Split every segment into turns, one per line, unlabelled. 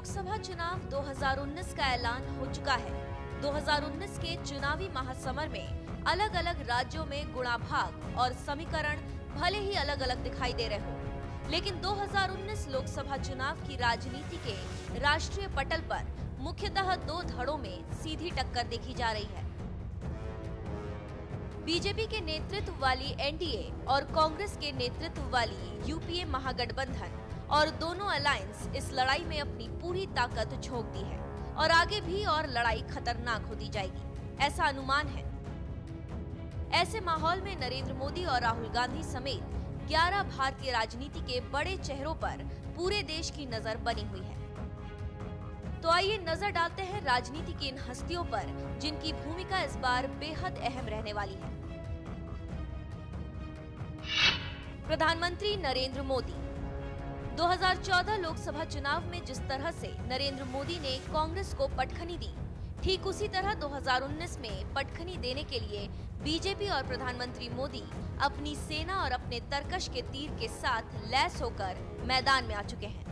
लोकसभा चुनाव 2019 का ऐलान हो चुका है। 2019 के चुनावी महासमर में अलग अलग राज्यों में गुणाभाग और समीकरण भले ही अलग अलग दिखाई दे रहे हो, लेकिन 2019 लोकसभा चुनाव की राजनीति के राष्ट्रीय पटल पर मुख्यतः दो धड़ों में सीधी टक्कर देखी जा रही है। बीजेपी के नेतृत्व वाली एनडीए और कांग्रेस के नेतृत्व वाली यूपीए महागठबंधन और दोनों अलायंस इस लड़ाई में अपनी पूरी ताकत झोंक दी है और आगे भी और लड़ाई खतरनाक होती जाएगी, ऐसा अनुमान है। ऐसे माहौल में नरेंद्र मोदी और राहुल गांधी समेत 11 भारतीय राजनीति के बड़े चेहरों पर पूरे देश की नजर बनी हुई है। तो आइए नजर डालते हैं राजनीति की इन हस्तियों पर जिनकी भूमिका इस बार बेहद अहम रहने वाली है। प्रधानमंत्री नरेंद्र मोदी। 2014 लोकसभा चुनाव में जिस तरह से नरेंद्र मोदी ने कांग्रेस को पटखनी दी, ठीक उसी तरह 2019 में पटखनी देने के लिए बीजेपी और प्रधानमंत्री मोदी अपनी सेना और अपने तरकश के तीर के साथ लैस होकर मैदान में आ चुके हैं।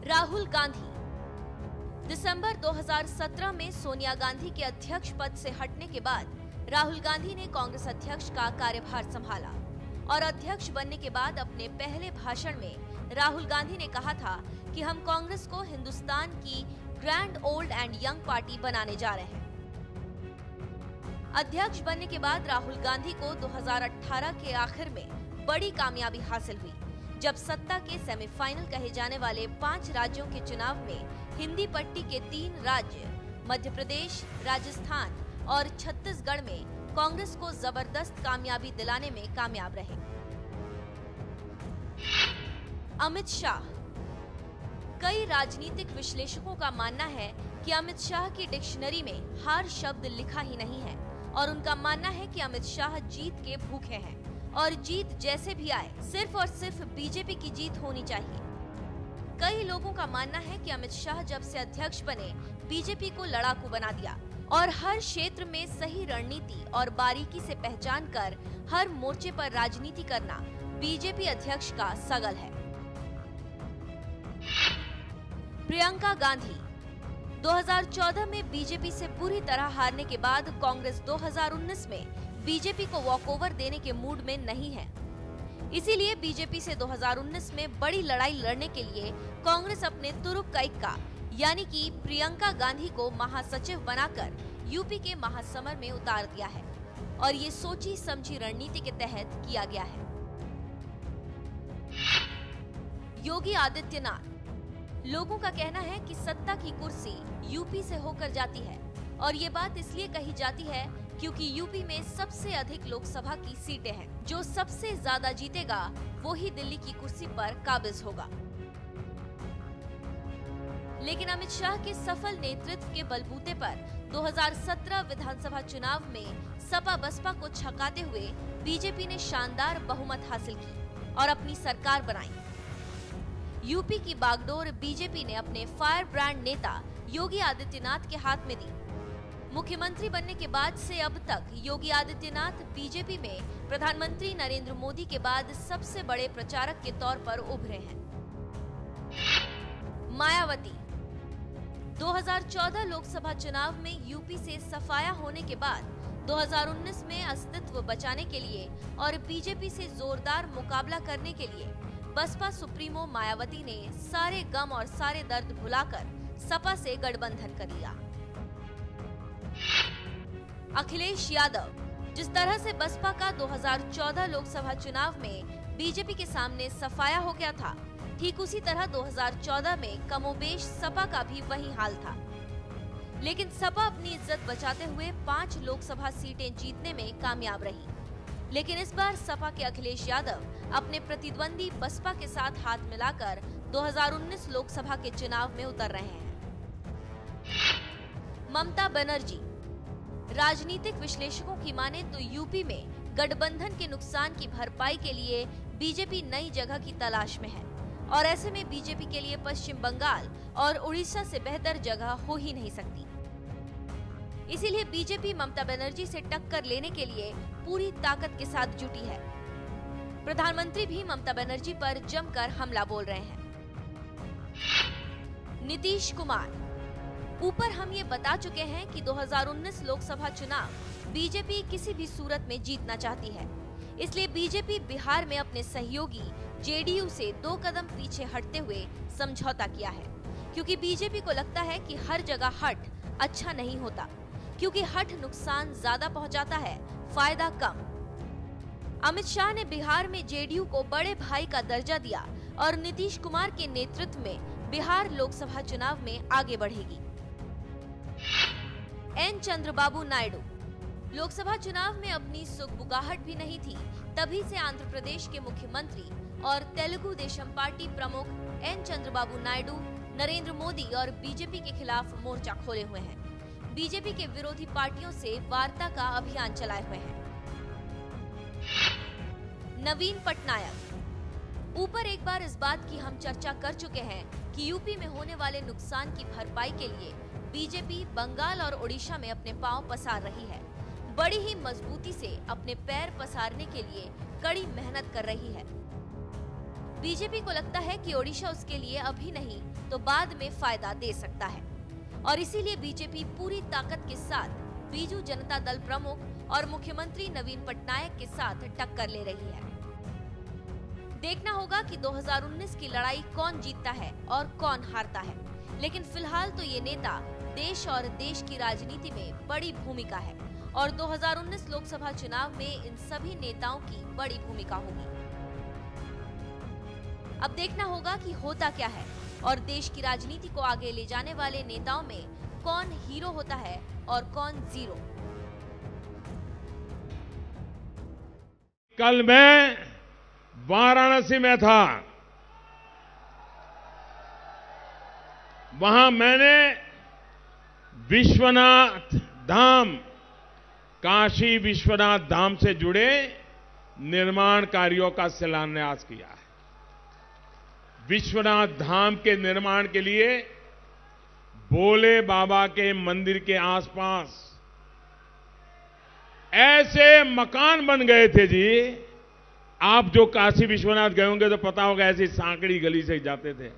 राहुल गांधी। दिसंबर 2017 में सोनिया गांधी के अध्यक्ष पद से हटने के बाद राहुल गांधी ने कांग्रेस अध्यक्ष का कार्यभार संभाला और अध्यक्ष बनने के बाद अपने पहले भाषण में राहुल गांधी ने कहा था कि हम कांग्रेस को हिंदुस्तान की grand old and young party बनाने जा रहे हैं। अध्यक्ष बनने के बाद राहुल गांधी को 2018 के आखिर में बड़ी कामयाबी हासिल हुई, जब सत्ता के सेमीफाइनल कहे जाने वाले 5 राज्यों के चुनाव में हिंदी पट्टी के 3 राज्य मध्य प्रदेश, राजस्थान और छत्तीसगढ़ में कांग्रेस को जबरदस्त कामयाबी दिलाने में कामयाब रहे। अमित शाह। कई राजनीतिक विश्लेषकों का मानना है कि अमित शाह की डिक्शनरी में हार शब्द लिखा ही नहीं है और उनका मानना है कि अमित शाह जीत के भूखे हैं और जीत जैसे भी आए सिर्फ और सिर्फ बीजेपी की जीत होनी चाहिए। कई लोगों का मानना है कि अमित शाह जब से अध्यक्ष बने बीजेपी को लड़ाकू बना दिया और हर क्षेत्र में सही रणनीति और बारीकी से पहचान कर हर मोर्चे पर राजनीति करना बीजेपी अध्यक्ष का सगल है। प्रियंका गांधी। 2014 में बीजेपी से बुरी तरह हारने के बाद कांग्रेस 2019 में बीजेपी को वॉकओवर देने के मूड में नहीं है। इसीलिए बीजेपी से 2019 में बड़ी लड़ाई लड़ने के लिए कांग्रेस अपने तुरुप का इक्का यानी कि प्रियंका गांधी को महासचिव बनाकर यूपी के महासमर में उतार दिया है और ये सोची समझी रणनीति के तहत किया गया है। योगी आदित्यनाथ। लोगों का कहना है कि सत्ता की कुर्सी यूपी से होकर जाती है और ये बात इसलिए कही जाती है क्योंकि यूपी में सबसे अधिक लोकसभा की सीटें हैं। जो सबसे ज्यादा जीतेगा वो ही दिल्ली की कुर्सी पर काबिज होगा। लेकिन अमित शाह के सफल नेतृत्व के बलबूते पर 2017 विधानसभा चुनाव में सपा बसपा को छकाते हुए बीजेपी ने शानदार बहुमत हासिल की और अपनी सरकार बनाई। यूपी की बागडोर बीजेपी ने अपने फायर ब्रांड नेता योगी आदित्यनाथ के हाथ में दी। मुख्यमंत्री बनने के बाद से अब तक योगी आदित्यनाथ बीजेपी में प्रधानमंत्री नरेंद्र मोदी के बाद सबसे बड़े प्रचारक के तौर पर उभरे हैं। मायावती। 2014 लोकसभा चुनाव में यूपी से सफाया होने के बाद 2019 में अस्तित्व बचाने के लिए और बीजेपी से जोरदार मुकाबला करने के लिए बसपा सुप्रीमो मायावती ने सारे गम और सारे दर्द भुलाकर सपा से गठबंधन कर लिया। अखिलेश यादव। जिस तरह से बसपा का 2014 लोकसभा चुनाव में बीजेपी के सामने सफाया हो गया था, ठीक उसी तरह 2014 में कमोबेश सपा का भी वही हाल था। लेकिन सपा अपनी इज्जत बचाते हुए 5 लोकसभा सीटें जीतने में कामयाब रही। लेकिन इस बार सपा के अखिलेश यादव अपने प्रतिद्वंदी बसपा के साथ हाथ मिलाकर 2019 लोकसभा के चुनाव में उतर रहे हैं। ममता बनर्जी। राजनीतिक विश्लेषकों की माने तो यूपी में गठबंधन के नुकसान की भरपाई के लिए बीजेपी नई जगह की तलाश में है और ऐसे में बीजेपी के लिए पश्चिम बंगाल और उड़ीसा से बेहतर जगह हो ही नहीं सकती। इसीलिए बीजेपी ममता बनर्जी से टक्कर लेने के लिए पूरी ताकत के साथ जुटी है। प्रधानमंत्री भी ममता बनर्जी पर जमकर हमला बोल रहे हैं। नीतीश कुमार। ऊपर हम ये बता चुके हैं कि 2019 लोकसभा चुनाव बीजेपी किसी भी सूरत में जीतना चाहती है। इसलिए बीजेपी बिहार में अपने सहयोगी जेडीयू से 2 कदम पीछे हटते हुए समझौता किया है, क्योंकि बीजेपी को लगता है कि हर जगह हट अच्छा नहीं होता, क्योंकि हट नुकसान ज्यादा पहुंचाता है, फायदा कम। अमित शाह ने बिहार में जेडीयू को बड़े भाई का दर्जा दिया और नीतीश कुमार के नेतृत्व में बिहार लोकसभा चुनाव में आगे बढ़ेगी। एन चंद्रबाबू नायडू। लोकसभा चुनाव में अपनी सुगबुगाहट भी नहीं थी, तभी से आंध्र प्रदेश के मुख्यमंत्री और तेलुगु देशम पार्टी प्रमुख एन चंद्रबाबू नायडू नरेंद्र मोदी और बीजेपी के खिलाफ मोर्चा खोले हुए हैं। बीजेपी के विरोधी पार्टियों से वार्ता का अभियान चलाए हुए हैं। नवीन पटनायक। ऊपर एक बार इस बात की हम चर्चा कर चुके हैं कि यूपी में होने वाले नुकसान की भरपाई के लिए बीजेपी बंगाल और ओडिशा में अपने पांव पसार रही है। बड़ी ही मजबूती से अपने पैर पसारने के लिए कड़ी मेहनत कर रही है। बीजेपी को लगता है कि ओडिशा उसके लिए अभी नहीं तो बाद में फायदा दे सकता है, और इसीलिए बीजेपी पूरी ताकत के साथ बीजू जनता दल प्रमुख और मुख्यमंत्री नवीन पटनायक के साथ टक्कर ले रही है। देखना होगा कि 2019 की लड़ाई कौन जीतता है और कौन हारता है, लेकिन फिलहाल तो ये नेता देश और देश की राजनीति में बड़ी भूमिका है और 2019 लोकसभा चुनाव में इन सभी नेताओं की बड़ी भूमिका होगी। अब देखना होगा कि होता क्या है और देश की राजनीति को आगे ले जाने वाले नेताओं में कौन हीरो होता है और कौन जीरो।
कल मैं वाराणसी में था। वहां मैंने विश्वनाथ धाम, काशी विश्वनाथ धाम से जुड़े निर्माण कार्यों का शिलान्यास किया है। विश्वनाथ धाम के निर्माण के लिए भोले बाबा के मंदिर के आसपास ऐसे मकान बन गए थे जी। आप जो काशी विश्वनाथ गए होंगे तो पता होगा, ऐसी सांकड़ी गली से जाते थे।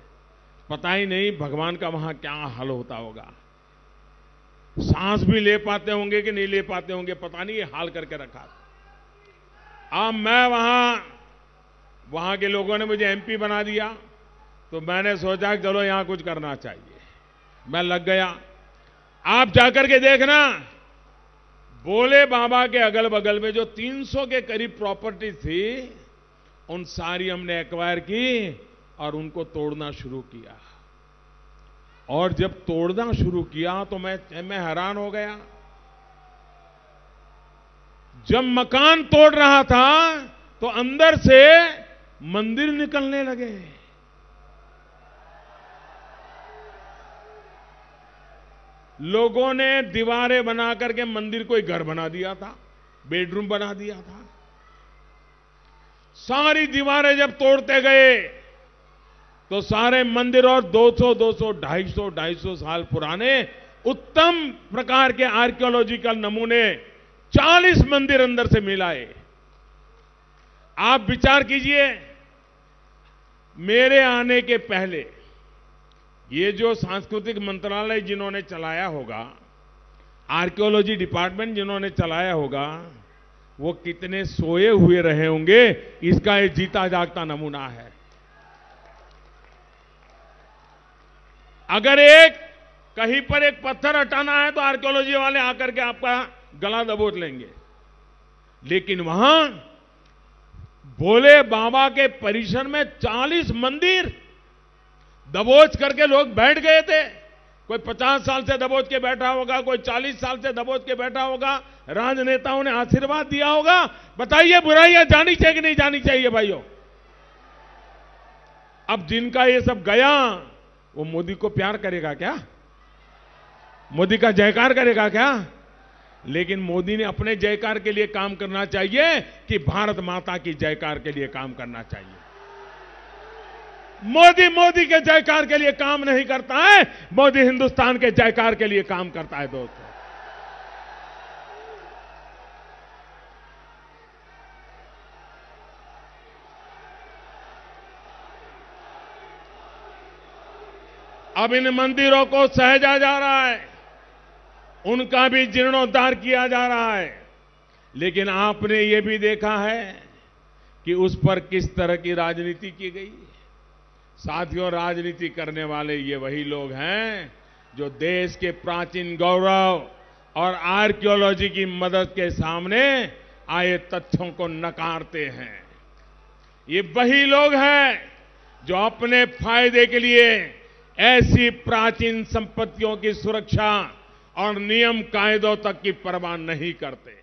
पता ही नहीं भगवान का वहां क्या हाल होता होगा। सांस भी ले पाते होंगे कि नहीं ले पाते होंगे, पता नहीं, ये हाल करके रखा। अब मैं वहां के लोगों ने मुझे एमपी बना दिया, तो मैंने सोचा कि चलो यहां कुछ करना चाहिए। मैं लग गया। आप जाकर के देखना, भोले बाबा के अगल बगल में जो 300 के करीब प्रॉपर्टी थी, उन सारी हमने एक्वायर की और उनको तोड़ना शुरू किया। और जब तोड़ना शुरू किया तो मैं हैरान हो गया। जब मकान तोड़ रहा था तो अंदर से मंदिर निकलने लगे। लोगों ने दीवारें बना करके मंदिर को एक घर बना दिया था, बेडरूम बना दिया था। सारी दीवारें जब तोड़ते गए तो सारे मंदिर और 200, 250 साल पुराने उत्तम प्रकार के आर्कियोलॉजिकल नमूने 40 मंदिर अंदर से मिलाए। आप विचार कीजिए, मेरे आने के पहले ये जो सांस्कृतिक मंत्रालय जिन्होंने चलाया होगा, आर्कियोलॉजी डिपार्टमेंट जिन्होंने चलाया होगा, वो कितने सोए हुए रहे होंगे, इसका ये जीता जागता नमूना है। अगर कहीं पर एक पत्थर हटाना है तो आर्कियोलॉजी वाले आकर के आपका गला दबोच लेंगे, लेकिन वहां भोले बाबा के परिसर में 40 मंदिर दबोच करके लोग बैठ गए थे। कोई 50 साल से दबोच के बैठा होगा, कोई 40 साल से दबोच के बैठा होगा। राजनेताओं ने आशीर्वाद दिया होगा। बताइए, बुराइयां जानी चाहिए कि नहीं जानी चाहिए भाइयों? अब जिनका ये सब गया, वो मोदी को प्यार करेगा क्या? मोदी का जयकार करेगा क्या? लेकिन मोदी ने अपने जयकार के लिए काम करना चाहिए कि भारत माता की जयकार के लिए काम करना चाहिए? मोदी के जयकार के लिए काम नहीं करता है, मोदी हिंदुस्तान के जयकार के लिए काम करता है। दोस्तों, अब इन मंदिरों को सहेजा जा रहा है, उनका भी जीर्णोद्धार किया जा रहा है। लेकिन आपने ये भी देखा है कि उस पर किस तरह की राजनीति की गई। साथियों, राजनीति करने वाले ये वही लोग हैं जो देश के प्राचीन गौरव और आर्कियोलॉजी की मदद के सामने आए तथ्यों को नकारते हैं। ये वही लोग हैं जो अपने फायदे के लिए ऐसी प्राचीन संपत्तियों की सुरक्षा और नियम कायदों तक की परवाह नहीं करते।